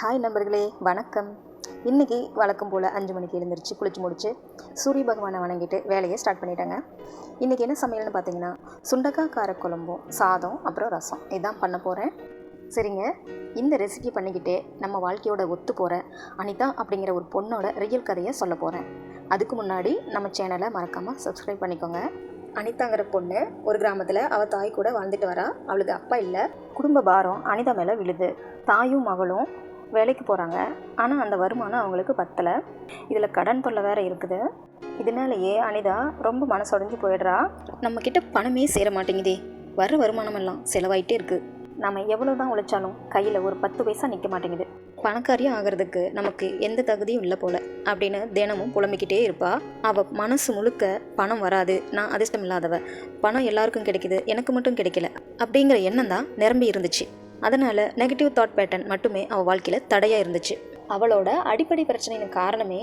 Hi நண்பர்களே, வணக்கம். இன்றைக்கி வழக்கம் போல் 5 மணிக்கு எழுந்திரிச்சு குளிச்சு முடிச்சு சூரிய பகவானை வணங்கிட்டு வேலையை ஸ்டார்ட் பண்ணிட்டாங்க. இன்றைக்கி என்ன சமையல்னு பார்த்தீங்கன்னா, சுண்டக்காய் காரக்குழம்பும் சாதம் அப்புறம் ரசம் இதுதான் பண்ண போகிறேன். சரிங்க, இந்த ரெசிபி பண்ணிக்கிட்டே நம்ம வாழ்க்கையோட ஒத்து போகிற அனிதா அப்படிங்கிற ஒரு பொண்ணோட ரியல் கதையை சொல்ல போகிறேன். அதுக்கு முன்னாடி நம்ம சேனலை மறக்காமல் சப்ஸ்கிரைப் பண்ணிக்கோங்க. அனிதாங்கிற பொண்ணு ஒரு கிராமத்தில் அவள் தாய் கூட வாழ்ந்துட்டு வரா. அவளுக்கு அப்பா இல்லை. குடும்ப பாரம் அனிதா மேலே விழுது. தாயும் மகளும் வேலைக்கு போகிறாங்க. ஆனால் அந்த வருமானம் அவங்களுக்கு பத்தலை. இதில் கடன் தொல்லை வேறு இருக்குது. இதனாலேயே அனிதா ரொம்ப மனசுடைஞ்சு போயிடுறா. நம்மக்கிட்ட பணமே சேர மாட்டேங்குதே, வர வருமானமெல்லாம் செலவாயிட்டே இருக்குது. நம்ம எவ்வளோ தான் உழைச்சாலும் கையில் ஒரு 10 பைசா நிற்க மாட்டேங்குது. பணக்காரியாக ஆகிறதுக்கு நமக்கு எந்த தகுதியும் இல்லை போல் அப்படின்னு தினமும் புலம்பிக்கிட்டே இருப்பா. அவள் மனசு முழுக்க பணம் வராது, நான் அதிர்ஷ்டம் இல்லாதவ, பணம் எல்லாருக்கும் கிடைக்குது, எனக்கு மட்டும் கிடைக்கல அப்படிங்கிற எண்ணம் தான் நிரம்பி இருந்துச்சு. அதனால் நெகட்டிவ் தாட் பேட்டர்ன் மட்டுமே அவள் வாழ்க்கையில் தடையாக இருந்துச்சு. அவளோட அடிப்படை பிரச்சனையின் காரணமே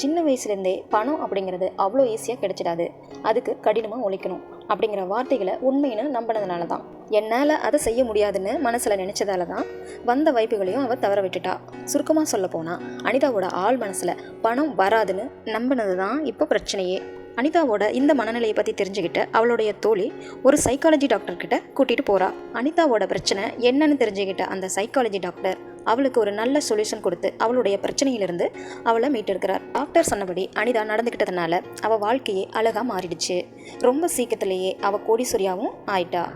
சின்ன வயசுலேருந்தே பணம் அப்படிங்கிறது அவ்வளோ ஈஸியாக கிடைச்சிடாது, அதுக்கு கடினமாக உழைக்கணும் அப்படிங்கிற வார்த்தைகளை உண்மைன்னு நம்பினதுனால தான். என்னால் அதை செய்ய முடியாதுன்னு மனசில் நினச்சதால தான் வந்த வாய்ப்புகளையும் அவள் தவற விட்டுட்டா. சுருக்கமாக சொல்ல போனால் அனிதாவோட ஆள் மனசில் பணம் வராதுன்னு நம்பினது தான் இப்போ பிரச்சனையே. அனிதாவோட இந்த மனநிலையை பற்றி தெரிஞ்சுக்கிட்ட அவளுடைய தோழி ஒரு சைக்காலஜி டாக்டர்கிட்ட கூட்டிகிட்டு போகிறா. அனிதாவோட பிரச்சனை என்னன்னு தெரிஞ்சுக்கிட்ட அந்த சைக்காலஜி டாக்டர் அவளுக்கு ஒரு நல்ல சொல்யூஷன் கொடுத்து அவளுடைய பிரச்சனையிலிருந்து அவளை மீட்டெடுக்கிறார். டாக்டர் சொன்னபடி அனிதா நடந்துக்கிட்டதுனால அவள் வாழ்க்கையே அழகாக மாறிடுச்சு. ரொம்ப சீக்கிரத்திலேயே அவள் கோடீஸ்வரியாவும் ஆயிட்டா.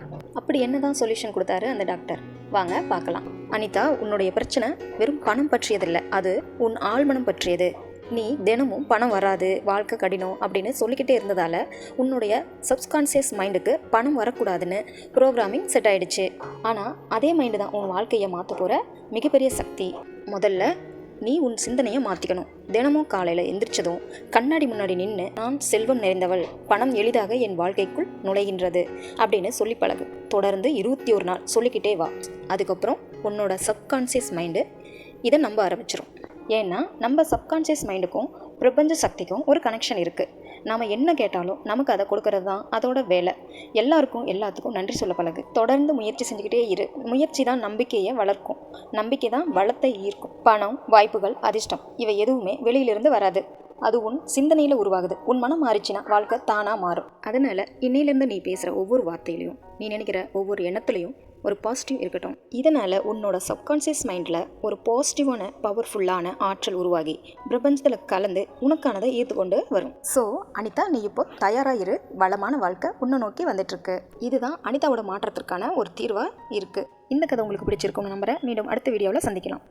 அப்படி என்னதான் சொல்யூஷன் கொடுத்தாரு அந்த டாக்டர், வாங்க பார்க்கலாம். அனிதா, உன்னுடைய பிரச்சனை வெறும் பணம் பற்றியதில்லை, அது உன் ஆழ்மனம் பற்றியது. நீ தினமும் பணம் வராது, வாழ்க்கை கடினம் அப்படின்னு சொல்லிக்கிட்டே இருந்ததால் உன்னுடைய சப்கான்ஷியஸ் மைண்டுக்கு பணம் வரக்கூடாதுன்னு ப்ரோக்ராமிங் செட் ஆகிடுச்சு. ஆனால் அதே மைண்டு தான் உன் வாழ்க்கையை மாற்ற போகிற மிகப்பெரிய சக்தி. முதல்ல நீ உன் சிந்தனையை மாற்றிக்கணும். தினமும் காலையில் எந்திரிச்சதும் கண்ணாடி முன்னாடி நின்று, நான் செல்வம் நிறைந்தவள், பணம் எளிதாக என் வாழ்க்கைக்குள் நுழைகின்றது அப்படின்னு சொல்லி பழகு. தொடர்ந்து 21 நாள் சொல்லிக்கிட்டே வா. அதுக்கப்புறம் உன்னோட சப்கான்ஷியஸ் மைண்டு இதை நம்ப ஆரம்பிச்சிடும். ஏன்னா நம்ம சப்கான்ஷியஸ் மைண்டுக்கும் பிரபஞ்ச சக்திக்கும் ஒரு கனெக்ஷன் இருக்குது. நாம் என்ன கேட்டாலும் நமக்கு அதை கொடுக்கறது தான் அதோட வேலை. எல்லாத்துக்கும் நன்றி சொல்ல பழகு. தொடர்ந்து முயற்சி செஞ்சுக்கிட்டே இரு. முயற்சி தான் நம்பிக்கையை வளர்க்கும், நம்பிக்கை தான் வளத்தை ஈர்க்கும். பணம், வாய்ப்புகள், அதிர்ஷ்டம் இவை எதுவுமே வெளியிலிருந்து வராது, அது உன் சிந்தனையில் உருவாகுது. உன் மனம் மாறிச்சுன்னா வாழ்க்கை தானாக மாறும். அதனால் இன்னிலேருந்து நீ பேசுகிற ஒவ்வொரு வார்த்தையிலையும், நீ நினைக்கிற ஒவ்வொரு எண்ணத்துலையும் ஒரு பாசிட்டிவ் இருக்கட்டும். இதனால் உன்னோட சப்கான்ஷியஸ் மைண்டில் ஒரு பாசிட்டிவான பவர்ஃபுல்லான ஆற்றல் உருவாகி பிரபஞ்சத்தில் கலந்து உனக்கானதை ஏற்றுக்கொண்டு வரும். ஸோ அனிதா, நீ இப்போ தயாராக இரு. வளமான வாழ்க்கை உன்னை நோக்கி வந்துட்டுருக்கு. இதுதான் அனிதாவோட மாற்றத்திற்கான ஒரு தீர்வாக இருக்குது. இந்த கதை உங்களுக்கு பிடிச்சிருக்கும்னு நம்புகிறேன். மீண்டும் அடுத்த வீடியோவில் சந்திக்கலாம்.